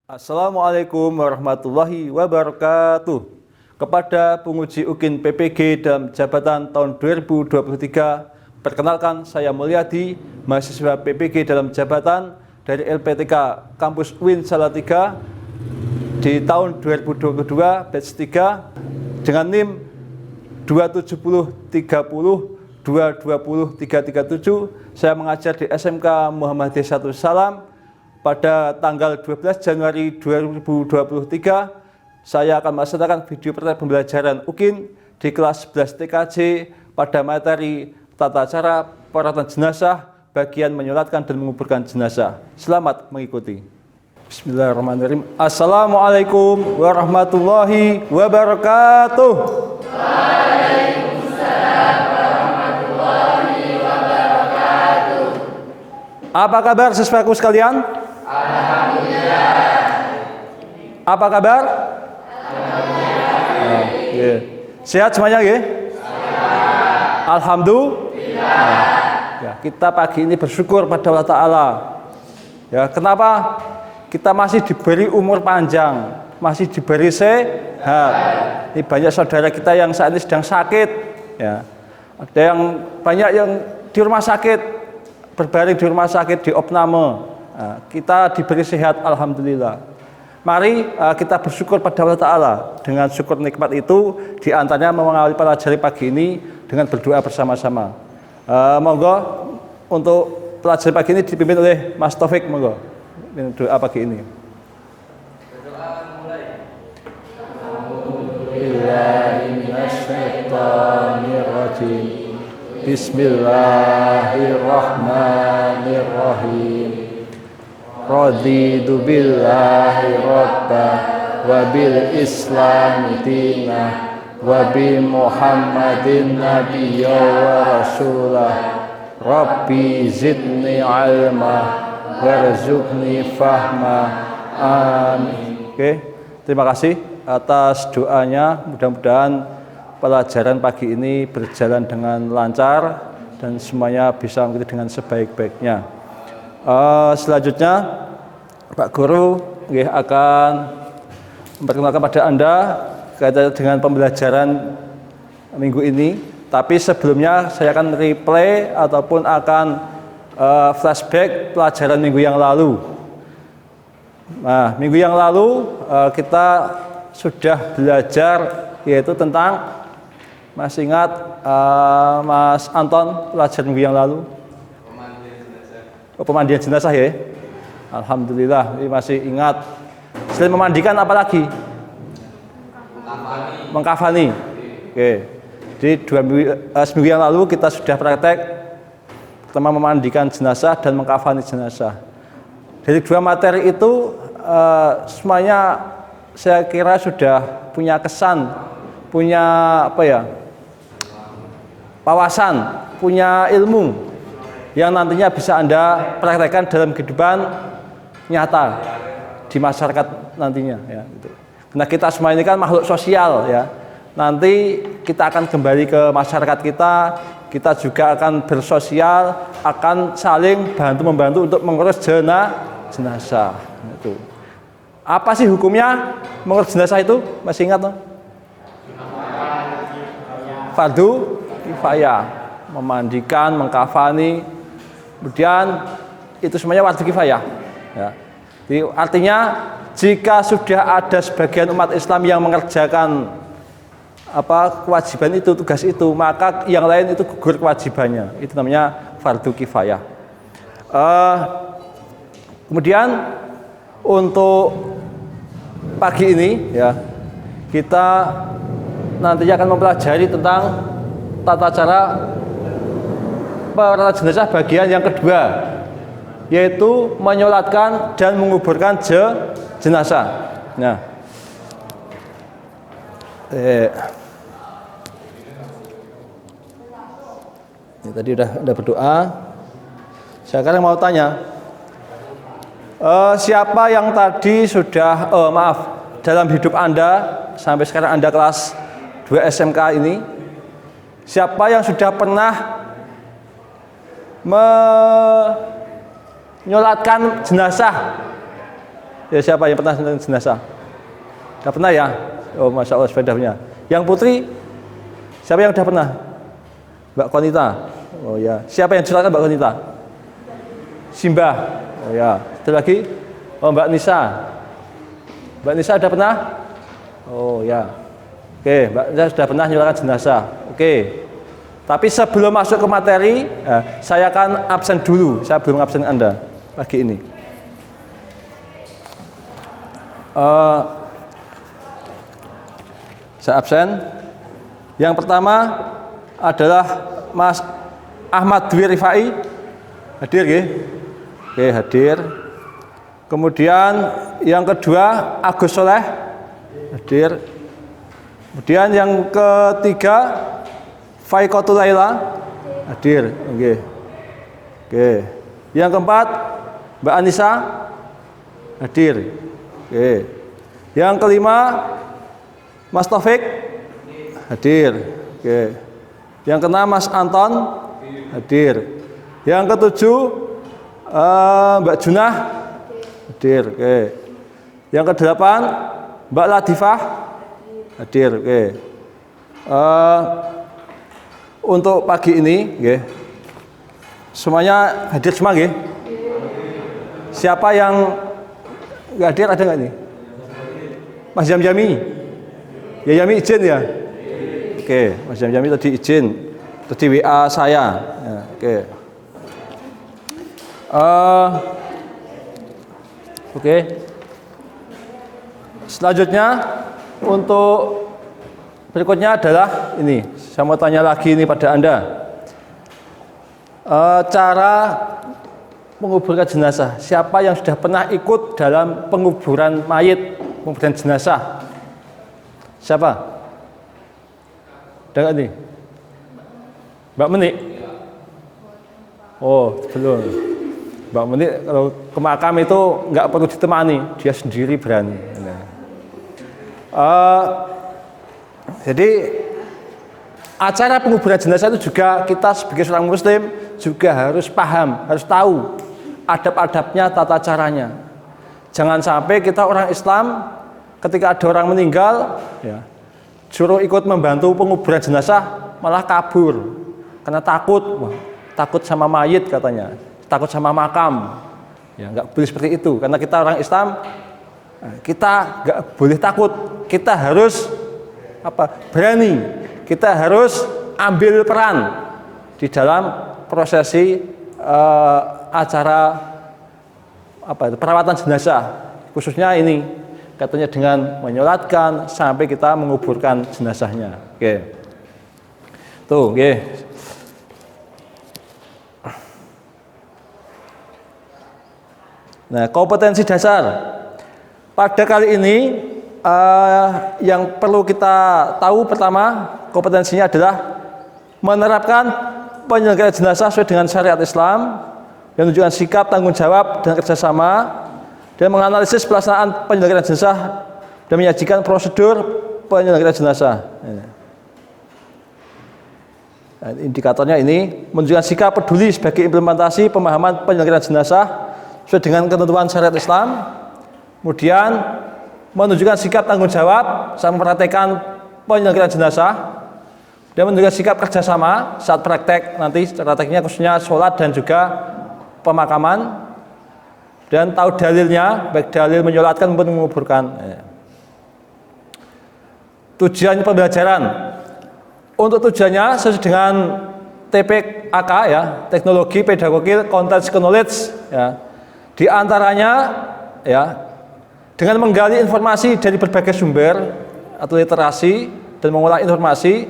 Assalamualaikum warahmatullahi wabarakatuh. Kepada penguji UKIN PPG dalam jabatan tahun 2023, perkenalkan saya Mulyadi, mahasiswa PPG dalam jabatan dari LPTK Kampus UIN Salatiga di tahun 2022 batch 3 dengan NIM 27030220337. Saya mengajar di SMK Muhammadiyah Satu Salam. Pada tanggal 12 Januari 2023, saya akan melaksanakan video praktek pembelajaran UKIN di kelas 11 TKJ pada materi tata cara perawatan jenazah, bagian menyolatkan dan menguburkan jenazah. Selamat mengikuti. Bismillahirrahmanirrahim. Assalamualaikum warahmatullahi wabarakatuh. Waalaikumsalam warahmatullahi wabarakatuh. Apa kabar siswaku sekalian? Alhamdulillah. Apa kabar? Alhamdulillah. Sehat semuanya, ya? Alhamdulillah. Ya, kita pagi ini bersyukur pada Allah Ta'ala. Ya, kenapa? Kita masih diberi umur panjang, masih diberi sehat. Ini banyak saudara kita yang saat ini sedang sakit. Ya, ada yang banyak yang di rumah sakit, berbaring di rumah sakit di opname. Nah, kita diberi sehat, alhamdulillah. Mari kita bersyukur pada Allah Ta'ala. Dengan syukur nikmat itu, diantaranya mengawali pelajari pagi ini dengan berdoa bersama-sama. Monggo untuk pelajari pagi ini dipimpin oleh Mas Taufik, monggo doa pagi ini. Berdoa mulai. Bismillahirrahmanirrahim. Raditu billahi rabba wa bil islami dina wa bi muhammadin nabiyya wa rasulah. Rabbi zidni ilma warzuqni fahma. Amin. Oke, terima kasih atas doanya. Mudah-mudahan pelajaran pagi ini berjalan dengan lancar dan semuanya bisa mengikuti dengan sebaik-baiknya. Selanjutnya Pak Guru akan memperkenalkan pada Anda kaitan dengan pembelajaran minggu ini. Tapi sebelumnya saya akan replay ataupun akan flashback pelajaran minggu yang lalu. Nah, minggu yang lalu kita sudah belajar yaitu tentang, masih ingat Mas Anton pelajaran minggu yang lalu? Pemandian jenazah, ya. Alhamdulillah, ini masih ingat. Selain memandikan apa lagi? Mengkafani. Oke. Jadi seminggu yang lalu kita sudah praktek pertama memandikan jenazah dan mengkafani jenazah. Dari dua materi itu semuanya saya kira sudah punya kesan, punya wawasan, punya ilmu yang nantinya bisa Anda praktekkan dalam kehidupan nyata di masyarakat nantinya, ya. Karena kita semua ini kan makhluk sosial, ya. Nanti kita akan kembali ke masyarakat kita juga akan bersosial, akan saling bantu-membantu untuk mengurus jenazah. Itu. Apa sih hukumnya mengurus jenazah itu? Masih ingat, no? Fardu kifayah, memandikan, mengkafani. Kemudian itu semuanya wajib kifayah, ya. Jadi artinya jika sudah ada sebagian umat Islam yang mengerjakan kewajiban itu, tugas itu, maka yang lain itu gugur kewajibannya. Itu namanya fardu kifayah. Kemudian untuk pagi ini, ya, kita nantinya akan mempelajari tentang tata cara perawatan jenazah bagian yang kedua, yaitu menyolatkan dan menguburkan jenazah. Nah, ini tadi udah berdoa. Sekarang mau tanya, siapa yang tadi sudah dalam hidup Anda sampai sekarang Anda kelas 2 SMK ini, siapa yang sudah pernah menyolatkan jenazah Ya, siapa yang pernah nyolatkan jenazah? Udah pernah ya? Oh, Masya Allah, sepeda punya. Yang putri, siapa yang udah pernah? Mbak Konita. Oh ya. Siapa yang nyolatkan Mbak Konita? Simba. Oh ya. Ada lagi? Oh, Mbak Nisa. Mbak Nisa udah pernah? Oh ya. Oke, Mbak Nisa sudah pernah nyolatkan jenazah. Oke. Tapi sebelum masuk ke materi, saya akan absen dulu. Saya belum absen Anda pagi ini. Saya absen. Yang pertama adalah Mas Ahmad Dwi Rifai. Hadir ya? Oke, hadir. Kemudian yang kedua Agus Soleh. Hadir. Kemudian yang ketiga Faikotul Laila. Hadir. Oke. Oke. Yang keempat Mbak Anissa. Hadir. Oke. Yang kelima Mas Taufik. Hadir. Oke. Yang keenam Mas Anton. Hadir. Yang ketujuh Mbak Junah. Hadir. Oke. Yang kedelapan Mbak Latifah. Hadir. Oke. Untuk pagi ini, semuanya hadir semua, Siapa yang nggak hadir, ada nggak nih? Mas Jamjami, ya Yami izin ya. Oke, Mas Jamjami tadi izin, tadi WA saya. Ya, oke. Oke. Selanjutnya untuk berikutnya adalah ini. Saya mau tanya lagi ini pada Anda. Cara menguburkan jenazah. Siapa yang sudah pernah ikut dalam penguburan mayit, penguburan jenazah? Siapa? Ada nggak nih? Mbak Menik? Oh, belum. Mbak Menik kalau ke makam itu nggak perlu ditemani, dia sendiri berani. Jadi acara penguburan jenazah itu juga kita sebagai seorang muslim juga harus paham, harus tahu adab-adabnya, tata caranya. Jangan sampai kita orang Islam ketika ada orang meninggal, suruh ikut membantu penguburan jenazah malah kabur karena takut sama mayit katanya, takut sama makam. Ya, nggak boleh seperti itu karena kita orang Islam, kita nggak boleh takut, kita harus berani, kita harus ambil peran di dalam prosesi acara perawatan jenazah, khususnya ini katanya dengan menyolatkan sampai kita menguburkan jenazahnya. Oke, tuh, oke. Nah, kompetensi dasar pada kali ini. Yang perlu kita tahu pertama, kompetensinya adalah menerapkan penyelenggaraan jenazah sesuai dengan syariat Islam, dan menunjukkan sikap tanggung jawab dan kerjasama, dan menganalisis pelaksanaan penyelenggaraan jenazah dan menyajikan prosedur penyelenggaraan jenazah. Nah, indikatornya ini menunjukkan sikap peduli sebagai implementasi pemahaman penyelenggaraan jenazah sesuai dengan ketentuan syariat Islam, kemudian menunjukkan sikap tanggung jawab saat mempraktekkan penyelenggaraan jenazah, dan menunjukkan sikap kerjasama saat praktek nanti prakteknya khususnya sholat dan juga pemakaman, dan tahu dalilnya baik dalil menyolatkan maupun menguburkan. Tujuan pembelajaran, untuk tujuannya sesuai dengan TPAK teknologi pedagogi context knowledge di antaranya dengan menggali informasi dari berbagai sumber atau literasi dan mengolah informasi,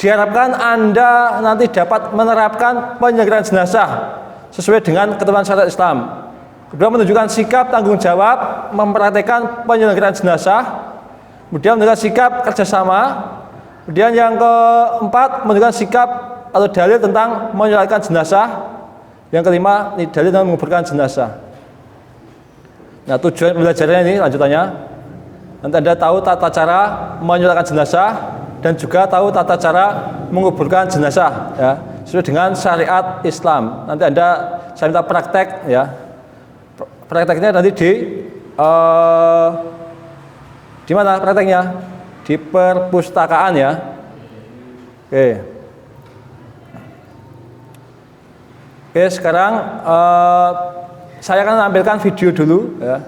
diharapkan Anda nanti dapat menerapkan penyelenggaraan jenazah sesuai dengan ketentuan syariat Islam. Kedua, menunjukkan sikap tanggung jawab mempraktekkan penyelenggaraan jenazah, kemudian menunjukkan sikap kerjasama, kemudian yang keempat menunjukkan sikap atau dalil tentang menyolatkan jenazah, yang kelima ini dalil tentang menguburkan jenazah. Nah, tujuan pembelajarannya ini lanjutannya, nanti Anda tahu tata cara menyolatkan jenazah dan juga tahu tata cara menguburkan jenazah sesuai dengan syariat Islam. Nanti saya minta praktek Prakteknya nanti di eh, di mana prakteknya? Di perpustakaan ya. Oke. Oke, sekarang saya akan tampilkan video dulu ya.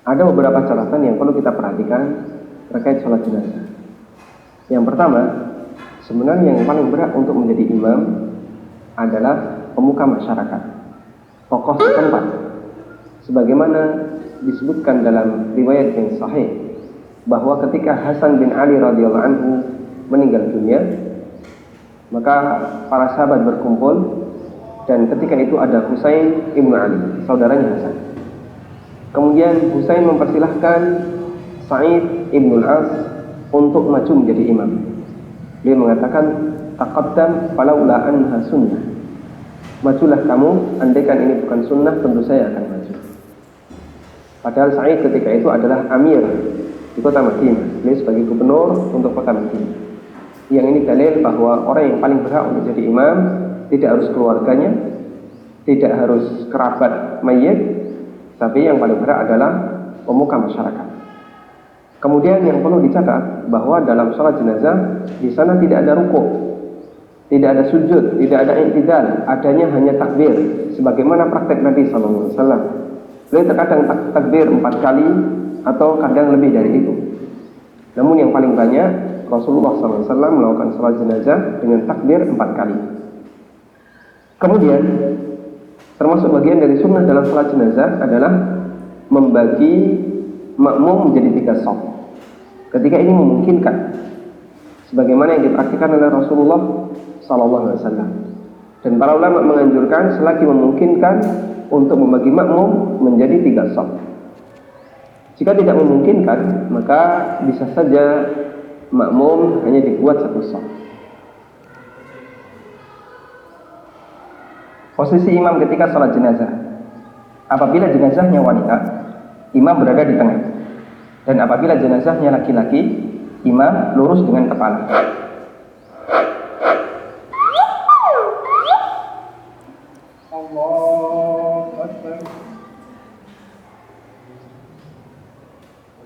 Ada beberapa catatan yang perlu kita perhatikan terkait sholat jenazah. Yang pertama, sebenarnya yang paling berat untuk menjadi imam adalah pemuka masyarakat, tokoh setempat. Sebagaimana disebutkan dalam riwayat yang sahih bahwa ketika Hasan bin Ali radhiyallahu anhu meninggal dunia, maka para sahabat berkumpul dan ketika itu ada Husain ibnu Ali, saudaranya Hasan. Kemudian Husain mempersilahkan Sa'id ibnu al-As untuk maju menjadi imam. Dia mengatakan, taqaddam falaula anha sunnah. Majulah kamu, andaikan ini bukan sunnah, tentu saya akan maju. Padahal Sa'id ketika itu adalah amir di kota Madinah. Beliau sebagai gubernur untuk kota Madinah. Yang ini dalil bahwa orang yang paling berhak untuk jadi imam tidak harus keluarganya, tidak harus kerabat mayit, tapi yang paling berhak adalah pemuka masyarakat. Kemudian yang perlu dicatat bahwa dalam sholat jenazah di sana tidak ada rukuk, tidak ada sujud, tidak ada i'tidal, adanya hanya takbir, sebagaimana praktek Nabi SAW. Beliau terkadang takbir 4 kali atau kadang lebih dari itu. Namun yang paling banyak Rasulullah SAW melakukan sholat jenazah dengan takbir 4 kali. Kemudian termasuk bagian dari sunnah dalam sholat jenazah adalah membagi makmum menjadi 3 shaf. Ketika ini memungkinkan, sebagaimana yang dipraktikkan oleh Rasulullah SAW. Dan para ulama menganjurkan selagi memungkinkan untuk membagi makmum menjadi 3 shaf. Jika tidak memungkinkan, maka bisa saja makmum hanya dibuat 1 shaf. Posisi imam ketika sholat jenazah. Apabila jenazahnya wanita, imam berada di tengah. Dan apabila jenazahnya laki-laki, imam lurus dengan kepala.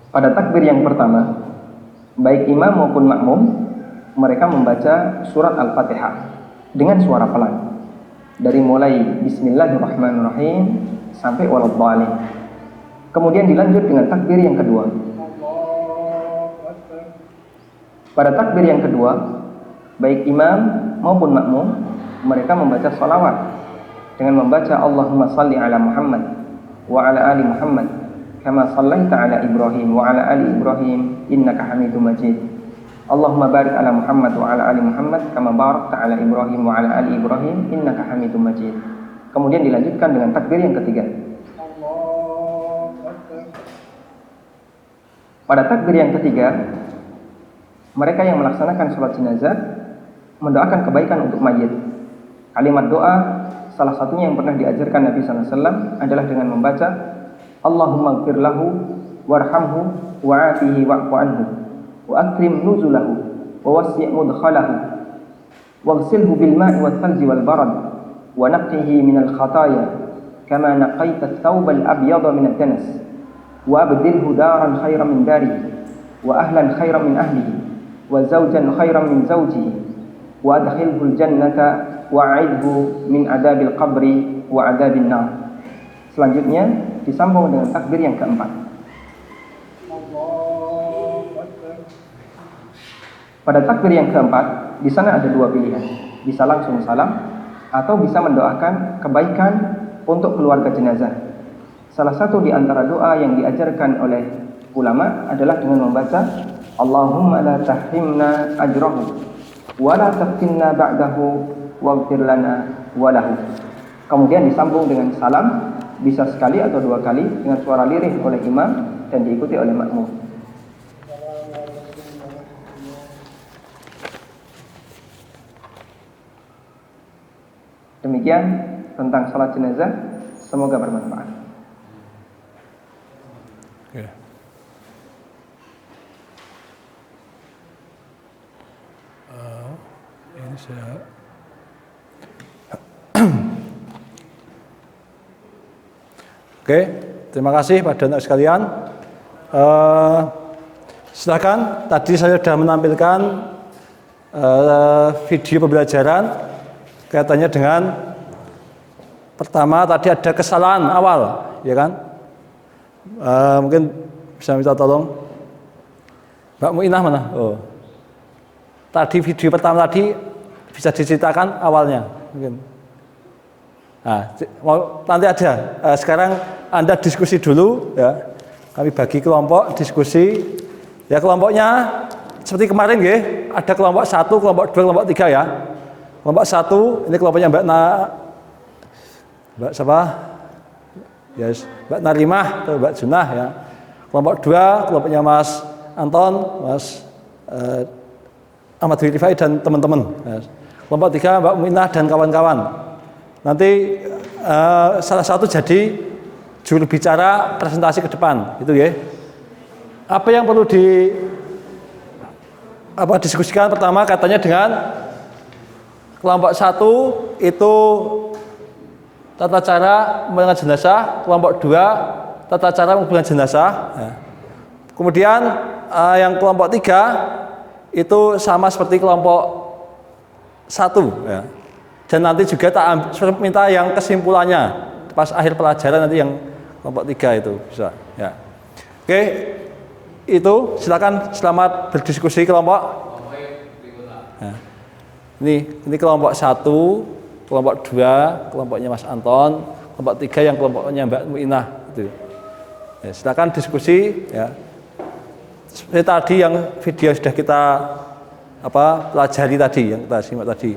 Pada takbir yang pertama, baik imam maupun makmum, mereka membaca surat Al-Fatihah dengan suara pelan. Dari mulai Bismillahirrahmanirrahim sampai waladhdallin. Kemudian dilanjut dengan takbir yang kedua. Pada takbir yang kedua, baik imam maupun makmum, mereka membaca salawat dengan membaca Allahumma salli ala Muhammad wa ala ali Muhammad kama sallaita ala Ibrahim wa ala ali Ibrahim innaka Hamidum Majid. Allahumma barik ala Muhammad wa ala ali Muhammad kama barakta ala Ibrahim wa ala ali Ibrahim innaka Hamidum Majid. Kemudian dilanjutkan dengan takbir yang ketiga. Pada takbir yang ketiga, mereka yang melaksanakan sholat jenazah mendoakan kebaikan untuk mayit. Kalimat doa salah satunya yang pernah diajarkan Nabi SAW adalah dengan membaca Allahumma ighfir lahu warhamhu wa'afihi wa'fu anhu wa akrim nuzulahu wa wasi' mudkhalahu waghsilhu bil ma'i wal thalji wal barad wa naqqihi minal khataaya kama naqaita ath-thawba al-abyada min ad-danas wa abdilhu daran khairan min darihi wa ahlan khairan min ahlihi wa zawjan khairan min zawjihi wa adkhilhu al-jannata wa'idhu min adabil qabri wa adabil nar. Selanjutnya disambung dengan takbir yang keempat. Pada takbir yang keempat, di sana ada 2 pilihan. Bisa langsung salam atau bisa mendoakan kebaikan untuk keluarga jenazah. Salah satu di antara doa yang diajarkan oleh ulama adalah dengan membaca Allahumma la tahrimna ajrahu wa la taftinna ba'dahu waghfir lana wa lahu. Kemudian disambung dengan salam, bisa sekali atau 2 kali dengan suara lirih oleh imam dan diikuti oleh makmum. Demikian tentang salat jenazah, semoga bermanfaat. Oke. Ini saya Oke. terima kasih pada anak sekalian. Silakan, tadi saya sudah menampilkan video pembelajaran kaitannya dengan pertama tadi ada kesalahan awal, ya kan? Mungkin bisa minta tolong Mbak Muinah mana? Oh, tadi video pertama tadi bisa diceritakan awalnya, mungkin. Nah, nanti aja. Sekarang Anda diskusi dulu, ya. Kami bagi kelompok diskusi. Ya kelompoknya seperti kemarin, ya. Ada kelompok 1, kelompok 2, kelompok 3 ya. Kelompok 1 ini kelompoknya Mbak siapa? Yes, Mbak Narimah atau Mbak Junah ya. Kelompok 2 kelompoknya Mas Anton, Mas Ahmad Rifai dan teman-teman. Yes. Kelompok 3 Mbak Muinah dan kawan-kawan. Nanti salah satu jadi juru bicara presentasi ke depan, itu ya. Apa yang perlu diskusikan pertama katanya dengan kelompok 1 itu tata cara menguburkan jenazah, kelompok 2 tata cara menguburkan jenazah. Ya. Kemudian yang kelompok 3 itu sama seperti kelompok 1 ya. Dan nanti juga tak minta yang kesimpulannya pas akhir pelajaran nanti yang kelompok 3 itu bisa ya. Oke, itu silakan, selamat berdiskusi kelompok. Ya. Ini kelompok 1, kelompok 2 kelompoknya Mas Anton, kelompok 3 yang kelompoknya Mbak Muinah itu. Ya, silakan diskusi ya. Seperti tadi yang video sudah kita pelajari tadi, yang kita simak tadi.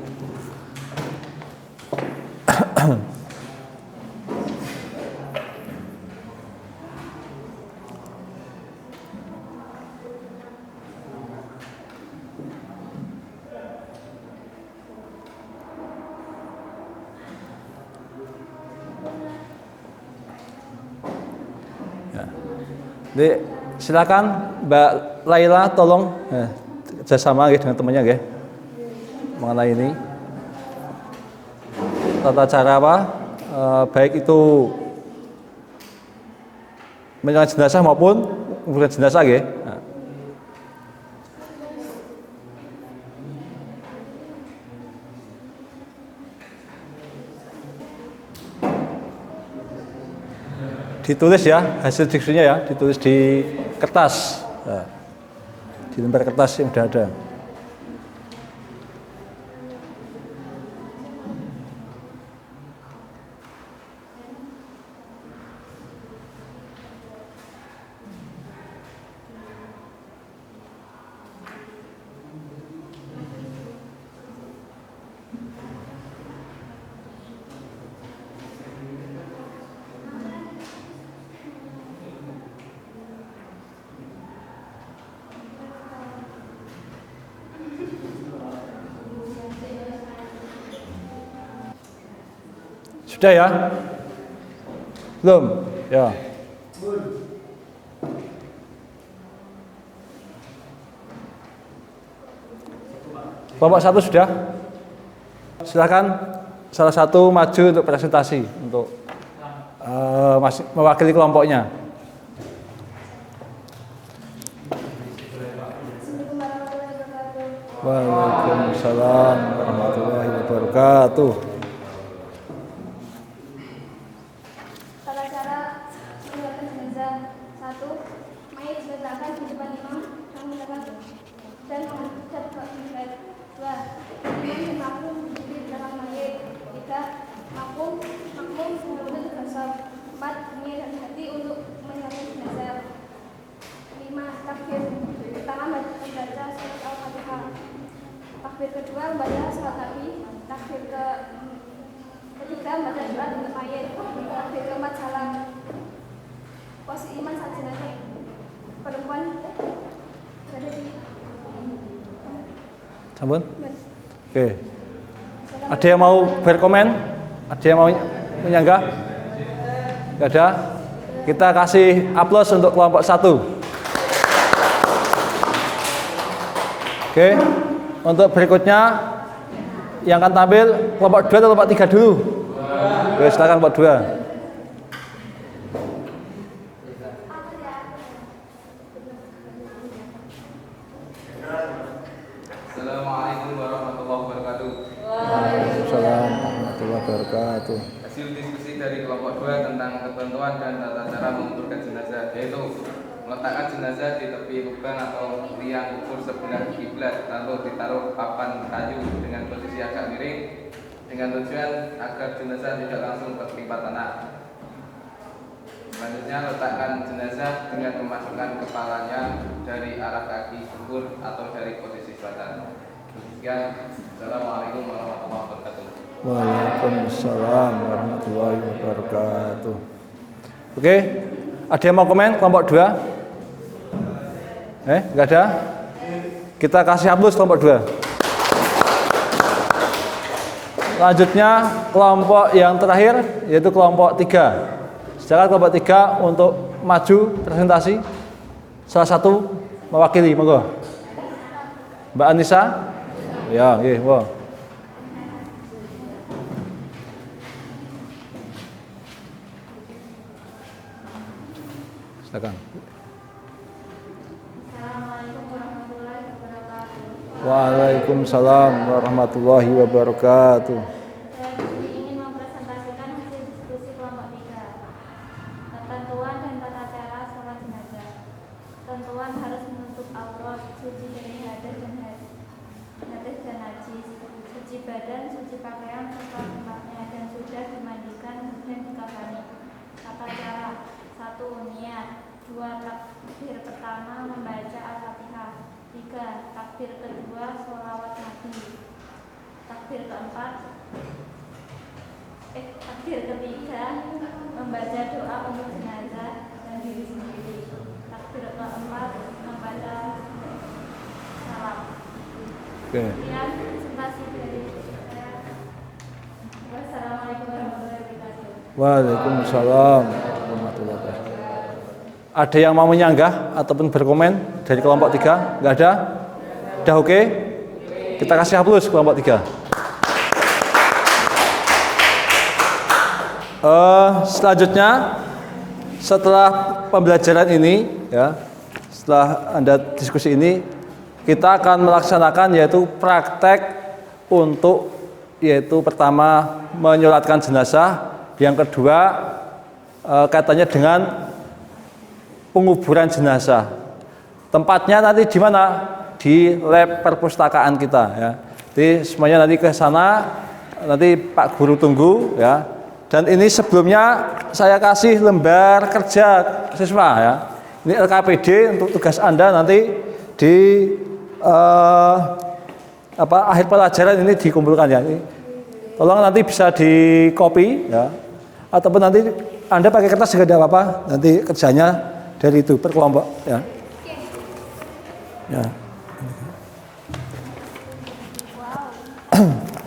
Jadi silakan Mbak Laila tolong kerjasama dengan temannya ya, mengenai ini tata cara baik itu menjalankan jenazah maupun menguburkan jenazah ya. Ditulis ya hasil diskusinya ya, ditulis di kertas, di lembar kertas yang sudah ada. Sudah ya? Belum? Ya. Kelompok 1 sudah? Silakan salah satu maju untuk presentasi untuk mewakili kelompoknya. Waalaikumsalam warahmatullahi wabarakatuh. Takbir kedua membaca salat Nabi, takbir ketiga membaca doa untuk mayit, takbir keempat salam. Posisi iman saat jenazah perempuan berada di Sampun? Oke. Ada yang mau berkomen? Ada yang mau menyanggah? Tidak ada? Kita kasih aplaus untuk kelompok 1. Oke. Untuk berikutnya yang akan tampil kelompok 2 atau kelompok 3 dulu? Oke, silakan kelompok 2. wabarakatuh. Hasil diskusi dari kelompok 2 tentang ketentuan dan tata cara menguburkan jenazah, yaitu meletakkan jenazah di tepi lubang atau liang kubur sebelah kiblat, lalu ditaruh papan kayu dengan posisi agak miring dengan tujuan agar jenazah tidak langsung tertimpa tanah. Selanjutnya, letakkan jenazah dengan memasukkan kepalanya dari arah kaki kubur atau dari posisi selatan. Sekian, Assalamualaikum warahmatullahi wabarakatuh. Waalaikumsalam warahmatullahi wabarakatuh. Oke, ada yang mau komen kelompok 2? Enggak ada? Kita kasih hapus kelompok 2. Selanjutnya kelompok yang terakhir yaitu kelompok 3. Silakan kelompok 3 untuk maju presentasi. Salah satu mewakili, monggo. Mbak Anissa? Ya, nggih, wow. Silakan. Assalamualaikum warahmatullahi wabarakatuh. Waalaikumsalam warahmatullahi wabarakatuh. Saya ingin mempresentasikan hasil diskusi kelompok 3. Ketentuan dan tata cara sholat jenazah. Ketentuan harus menutup aurat, suci dari hadas dan najis, suci badan, suci pakaian serta tempatnya, dan sudah dimandikan dan dikafani. Tata cara: 1. Niat. 2. Takbir pertama membaca Al-Fatihah. 3. Takbir kedua sholawat Nabi. Takbir ketiga membaca doa untuk jenazah dan diri sendiri. Takbir keempat membaca salam. Oke. Sekian presentasi dari saya. Wassalamualaikum warahmatullahi wabarakatuh. Waalaikumsalam warahmatullahi wabarakatuh. Ada yang mau menyanggah ataupun berkomen dari kelompok 3? Enggak ada? Udah oke? Kita kasih hapus kelompok 3. Selanjutnya, setelah pembelajaran ini, ya, setelah Anda diskusi ini, kita akan melaksanakan yaitu praktek untuk yaitu pertama menyolatkan jenazah, yang kedua kaitannya dengan penguburan jenazah. Tempatnya nanti di mana? Di lab perpustakaan kita, ya. Jadi semuanya nanti ke sana, nanti Pak Guru tunggu, ya. Dan ini sebelumnya saya kasih lembar kerja siswa, ya. Ini LKPD untuk tugas Anda nanti di akhir pelajaran ini dikumpulkan, ya. Ini, tolong nanti bisa di copy, ya. Ataupun nanti Anda pakai kertas juga tidak apa-apa. Nanti kerjanya dari itu per kelompok, ya. Ya.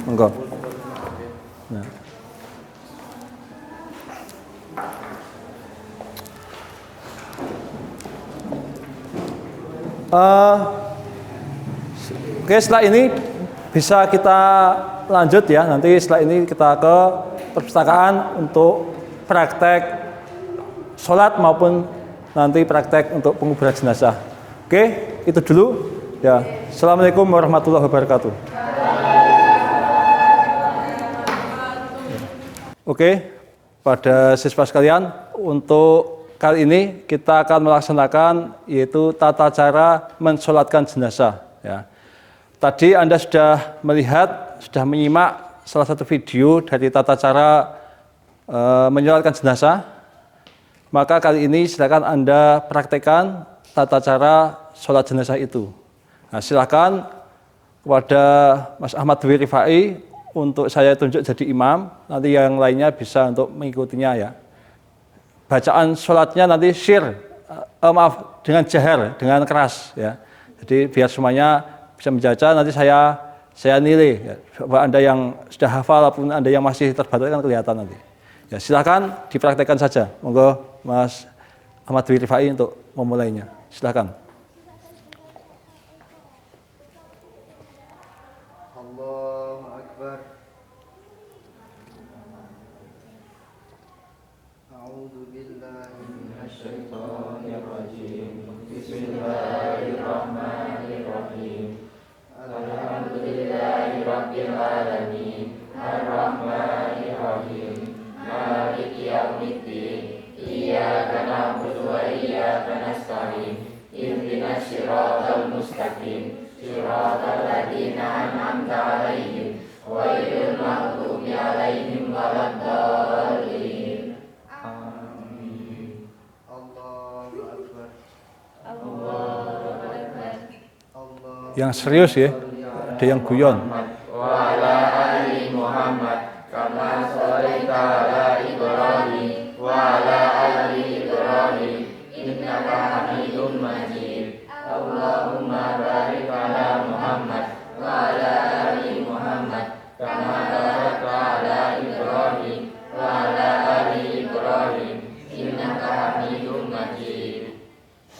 Monggo. Nah. Oke, setelah ini bisa kita lanjut, ya. Nanti setelah ini kita ke perpustakaan untuk praktek sholat maupun nanti praktek untuk penguburan jenazah. Oke, itu dulu. Ya, Assalamualaikum warahmatullahi wabarakatuh. Oke, pada siswa sekalian, untuk kali ini kita akan melaksanakan yaitu tata cara mensolatkan jenazah. Ya. Tadi Anda sudah melihat, sudah menyimak salah satu video dari tata cara menyolatkan jenazah. Maka kali ini silakan Anda praktekkan tata cara sholat jenazah itu. Nah, silakan kepada Mas Ahmad Dwi Rifai untuk saya tunjuk jadi imam. Nanti yang lainnya bisa untuk mengikutinya, ya. Bacaan sholatnya nanti dengan jahar, dengan keras, ya. Jadi biar semuanya bisa membaca. Nanti saya nilai, ya. Bahwa Anda yang sudah hafal ataupun Anda yang masih terbatas kan kelihatan nanti. Ya, silakan dipraktekkan saja. Monggo Mas Ahmad Dwi Rifai untuk memulainya. Silakan. Allahu Akbar. A'udzu billahi minasyaitonir rajim. Bismillahirrahmanirrahim. Alhamdulillahirabbil alamin. Arrahmanirrahim. Allahu Akbar. Yang serius ya, ada yang guyon.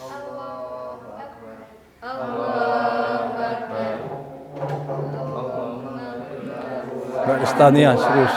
Allahu Akbar. Mbak Istania serius.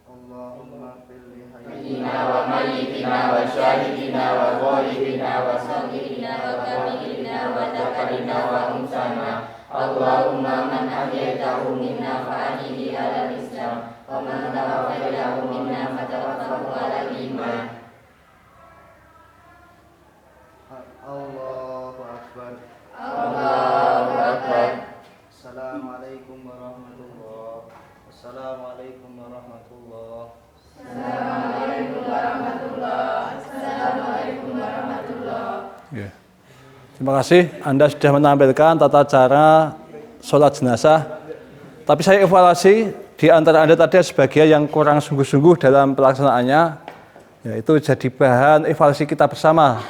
Allahumma fil li hayyina Allahu Akbar. Assalamualaikum warahmatullahi. Assalamualaikum warahmatullahi. Ya. Terima kasih Anda sudah menampilkan tata cara sholat jenazah. Tapi saya evaluasi di antara Anda tadi ada sebagian yang kurang sungguh-sungguh dalam pelaksanaannya. Ya, itu jadi bahan evaluasi kita bersama.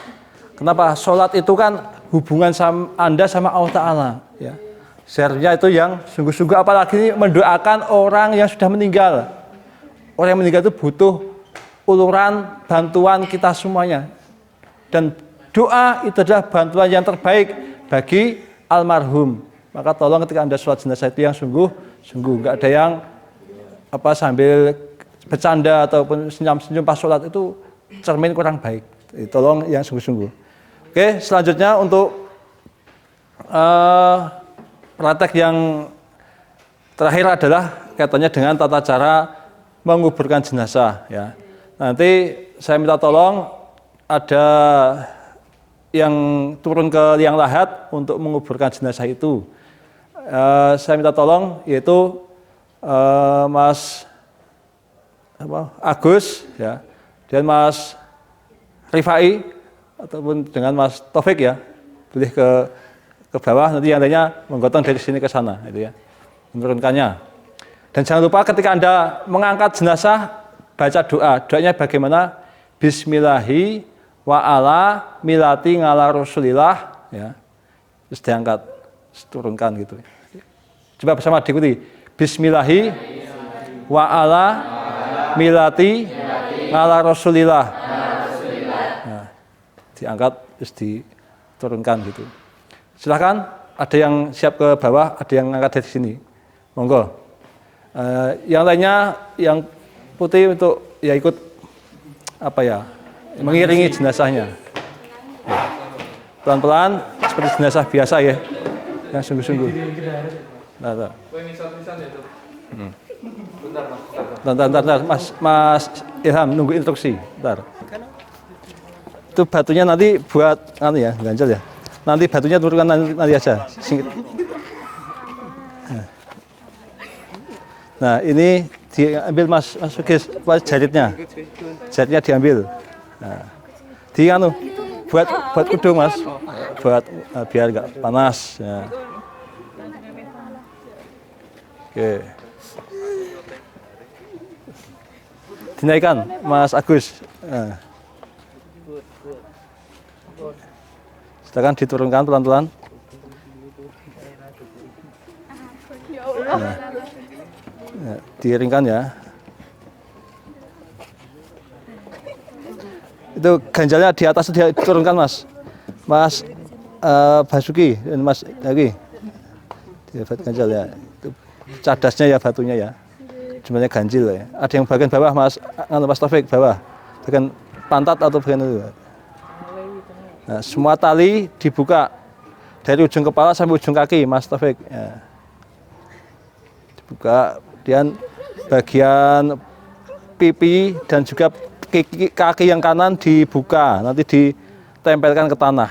Kenapa? Sholat itu kan hubungan Anda sama Allah Ta'ala. Ya. Seharusnya itu yang sungguh-sungguh, apalagi mendoakan orang yang sudah meninggal. Orang yang meninggal itu butuh uluran, bantuan kita semuanya. Dan doa itu adalah bantuan yang terbaik bagi almarhum. Maka tolong ketika Anda sholat jenazah itu yang sungguh-sungguh. Enggak ada yang sambil bercanda ataupun senyum-senyum pas sholat, itu cermin kurang baik. Tolong yang sungguh-sungguh. Oke, selanjutnya untuk praktek yang terakhir adalah kaitannya dengan tata cara menguburkan jenazah. Ya. Nanti saya minta tolong ada yang turun ke liang lahat untuk menguburkan jenazah itu. Saya minta tolong yaitu Mas Agus, ya, dan Mas Rifai ataupun dengan Mas Taufik, ya, boleh ke bawah, nanti yang lainnya menggotong dari sini ke sana, itu ya, menurunkannya. Dan jangan lupa ketika Anda mengangkat jenazah, baca doa. Doanya bagaimana? Bismillahi wa ala milati ngala rasulillah, ya. Terus diangkat, turunkan gitu. Coba bersama diikuti. Bismillahi wa ala milati ngala rasulillah. Nah, diangkat terus diturunkan gitu. Silakan, ada yang siap ke bawah, ada yang angkat dari sini. Monggo. Yang lainnya, yang putih untuk ya ikut mengiringi jenazahnya. Ya. Pelan-pelan seperti jenazah biasa ya, yang sungguh-sungguh. Nah. Bentar, Mas Ilham nunggu instruksi. Bentar. Itu batunya nanti buat ganjel ya. Nanti batunya turunkan nanti aja. Singkat. Nah, ini diambil Mas Sugis, jaritnya. Jaritnya diambil. Nah, buat kudu Mas. Buat biar enggak panas, ya. Oke. Dinaikkan Mas Agus. Nah. Silakan diturunkan pelan-pelan. Nah. Ya, diiringkan ya. Itu ganjalnya di atas diturunkan Mas. Basuki dan Mas lagi. Dapat ganjal ya. Itu cadasnya ya batunya ya. Sebenarnya ganjil ya. Ada yang bagian bawah Mas Taufik, bawah. Bagian pantat atau bagian itu. Nah, semua tali dibuka dari ujung kepala sampai ujung kaki, Mas Taufik. Ya. Dibuka, kemudian bagian pipi dan juga kaki yang kanan dibuka, nanti ditempelkan ke tanah.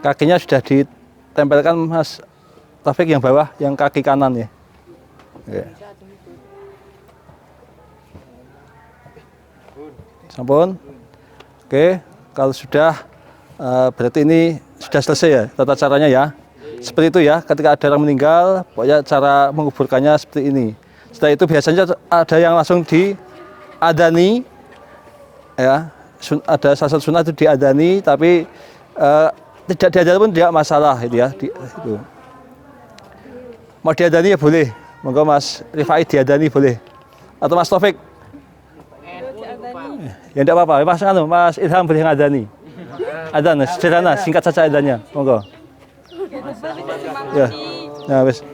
Kakinya sudah ditempelkan Mas Taufik yang bawah, yang kaki kanan ya. Oke. Sampun. Oke, kalau sudah berarti ini sudah selesai ya tata caranya ya. Seperti itu ya, ketika ada orang meninggal, pokoknya cara menguburkannya seperti ini. Setelah itu biasanya ada yang langsung diadani ya. Ada salah satu sunnah itu diadani, tapi tidak diadani pun tidak masalah itu ya. Itu. Mau diadani ya boleh. Monggo Mas Rifai diadani boleh. Atau Mas Taufik. Ya tidak apa-apa. Mas Ilham boleh ngadani. Adan sederhana, singkat saja adannya. Monggo. Ya. Nah, wis.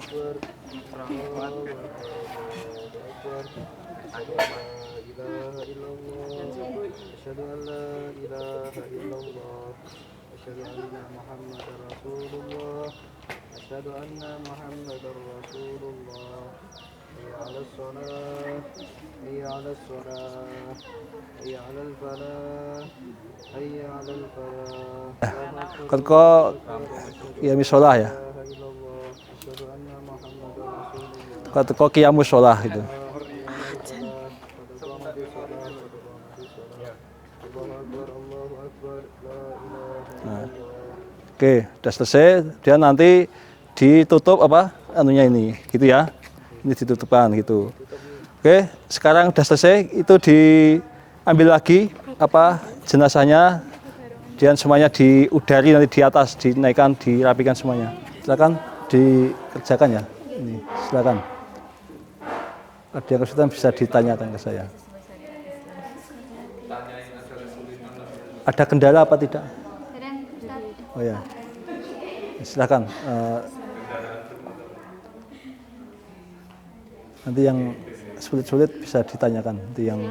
أشهد أن محمدا رسول الله حي على الصلاة حي على الصلاة حي على الفلاح حي على الفلاح Kalau ya misolah ya. أشهد أن محمدا رسول الله Kalau qiyamus sholah itu. Oke, sudah selesai. Dia nanti ditutup apa anunya ini, gitu ya. Ini ditutupkan gitu. Oke, sekarang sudah selesai. Itu diambil lagi apa jenazahnya. Dan semuanya diudari nanti di atas, dinaikkan, dirapikan semuanya. Silakan dikerjakan ya. Ini, silakan. Ada yang kesulitan bisa ditanyakan ke saya. Ada kendala apa tidak? Oh ya, silakan. Nanti yang sulit-sulit bisa ditanyakan. Nanti yang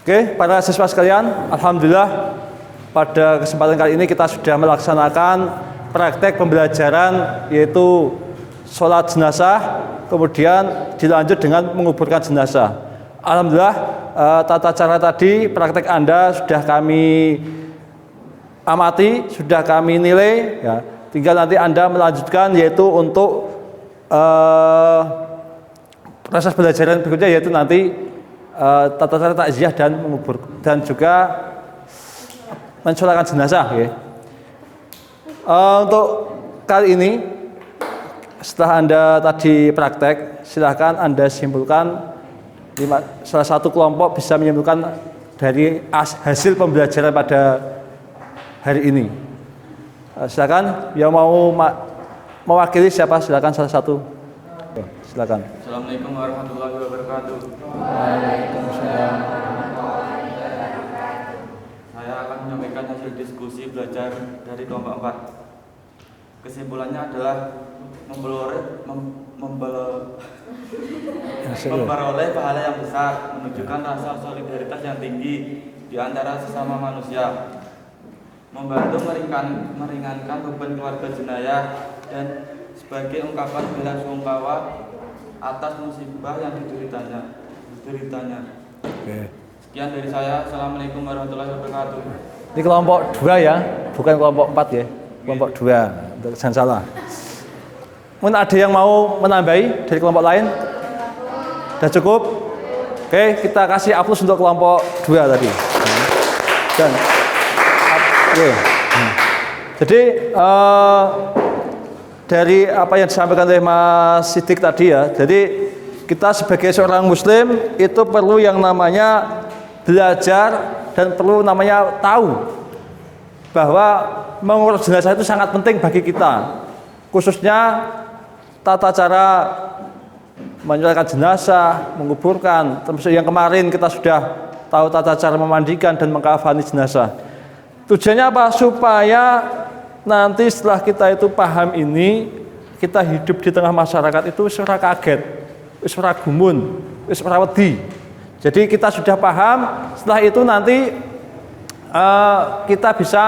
Oke, para siswa sekalian, alhamdulillah pada kesempatan kali ini kita sudah melaksanakan praktek pembelajaran yaitu sholat jenazah, kemudian dilanjut dengan menguburkan jenazah. Alhamdulillah tata cara tadi praktek Anda sudah kami amati, sudah kami nilai. Ya. Tinggal nanti Anda melanjutkan yaitu untuk proses pembelajaran berikutnya yaitu nanti tata cara takziah dan mengubur dan juga mensolatkan jenazah ya. Untuk kali ini setelah Anda tadi praktek, silahkan Anda simpulkan salah satu kelompok bisa menyimpulkan dari hasil pembelajaran pada hari ini. Silakan yang mau mewakili siapa, silakan salah satu. Silakan. Assalamualaikum warahmatullahi wabarakatuh. Waalaikumsalam. Saya akan menyampaikan hasil diskusi belajar dari kelompok 4. Kesimpulannya adalah memperoleh pahala yang besar, menunjukkan rasa solidaritas yang tinggi di antara sesama manusia, membantu meringankan beban keluarga jenayah, dan sebagai ungkapan bela sungkawa atas musibah yang dideritanya. Oke. Sekian dari saya. Assalamualaikum warahmatullahi wabarakatuh. Ini kelompok 2 ya, bukan kelompok 4 ya. Kelompok 2, jangan salah. Mungkin ada yang mau menambahi dari kelompok lain? Sudah cukup? Oke, kita kasih aplaus untuk kelompok 2 tadi. Dan oke. Jadi dari apa yang disampaikan oleh Mas Sidik tadi ya, jadi kita sebagai seorang muslim itu perlu yang namanya belajar dan perlu namanya tahu bahwa mengurus jenazah itu sangat penting bagi kita, khususnya tata cara menyerahkan jenazah, menguburkan, termasuk yang kemarin kita sudah tahu tata cara memandikan dan mengkafani jenazah. Tujuannya apa? Supaya nanti setelah kita itu paham ini, kita hidup di tengah masyarakat itu ora kaget, wis ora gumun, wis ora wedi. Jadi kita sudah paham, setelah itu nanti kita bisa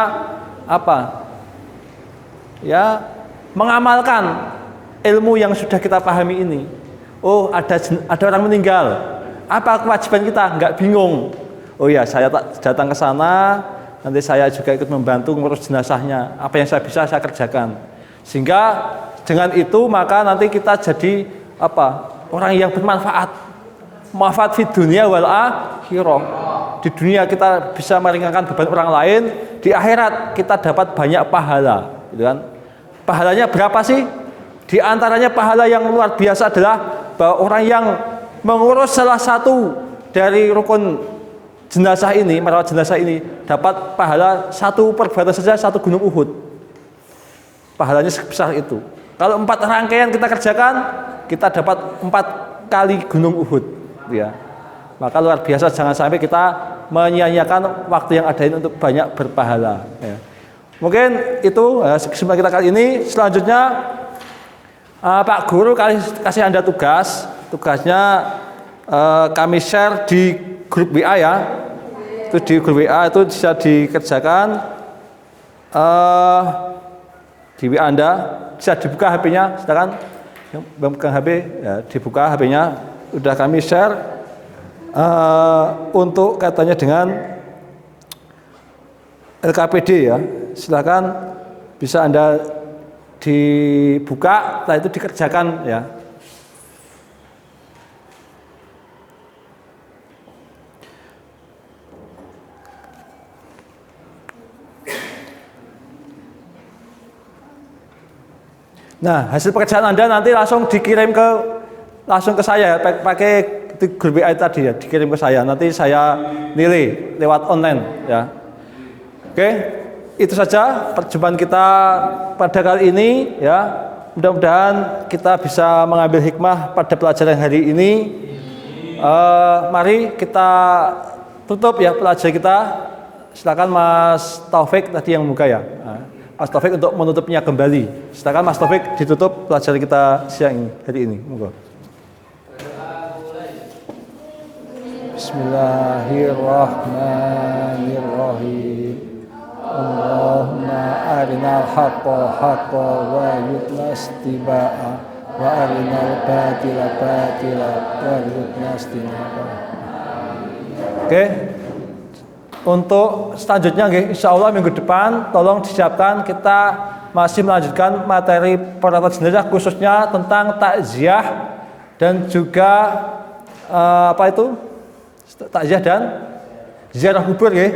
apa? Ya, mengamalkan ilmu yang sudah kita pahami ini. Oh, ada orang meninggal. Apa kewajiban kita? Enggak bingung. Oh ya, saya datang ke sana, nanti saya juga ikut membantu ngurus jenazahnya. Apa yang saya bisa saya kerjakan. Sehingga dengan itu maka nanti kita jadi apa? Orang yang bermanfaat. Manfaat di dunia wal akhirah. Di dunia kita bisa meringankan beban orang lain, di akhirat kita dapat banyak pahala, gitu kan? Pahalanya berapa sih? Di antaranya pahala yang luar biasa adalah bahwa orang yang mengurus salah satu dari rukun jenazah ini, merawat jenazah ini, dapat pahala 1 perbuatan saja 1 gunung Uhud. Pahalanya sebesar itu. Kalau 4 rangkaian kita kerjakan, kita dapat 4 kali gunung Uhud, ya. Maka luar biasa, jangan sampai kita menyia-nyiakan waktu yang ada ini untuk banyak berpahala, ya. Mungkin itu kesempatan kita kali ini. Selanjutnya Pak Guru kasih Anda tugasnya kami share di grup WA ya. Itu di grup WA itu bisa dikerjakan di WA Anda, bisa dibuka HP-nya, silakan yang memegang HP ya, dibuka HP-nya, udah kami share untuk katanya dengan LKPD ya. Silakan bisa Anda dibuka, setelah itu dikerjakan ya. Nah, hasil pekerjaan Anda nanti langsung dikirim ke saya pakai grup WA tadi ya, dikirim ke saya. Nanti saya nilai lewat online ya. Oke, itu saja perjumpaan kita pada kali ini ya. Mudah-mudahan kita bisa mengambil hikmah pada pelajaran hari ini. Mari kita tutup ya pelajaran kita. Silakan Mas Taufik tadi yang buka ya. Mas Taufik untuk menutupnya kembali. Silakan Mas Taufik ditutup pelajaran kita siang ini, hari ini. Monggo. Bismillahirrahmanirrahim. Allahumma arinal haqqa haqqa wa yutna istiba'a wa arinal batila batila wa yutna istinaba. Oke. Untuk selanjutnya insya Allah minggu depan tolong disiapkan, kita masih melanjutkan materi perawatan jenazah khususnya tentang takziah dan juga takziah dan ziarah kubur ya.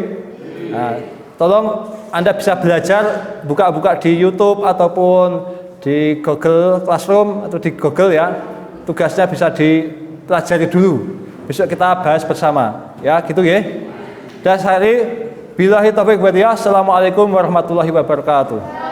Nah, tolong Anda bisa belajar, buka-buka di YouTube ataupun di Google Classroom atau di Google ya. Tugasnya bisa dipelajari dulu. Besok kita bahas bersama ya, gitu ya. Dan billahi taufiq wal hidayah. Assalamualaikum warahmatullahi wabarakatuh.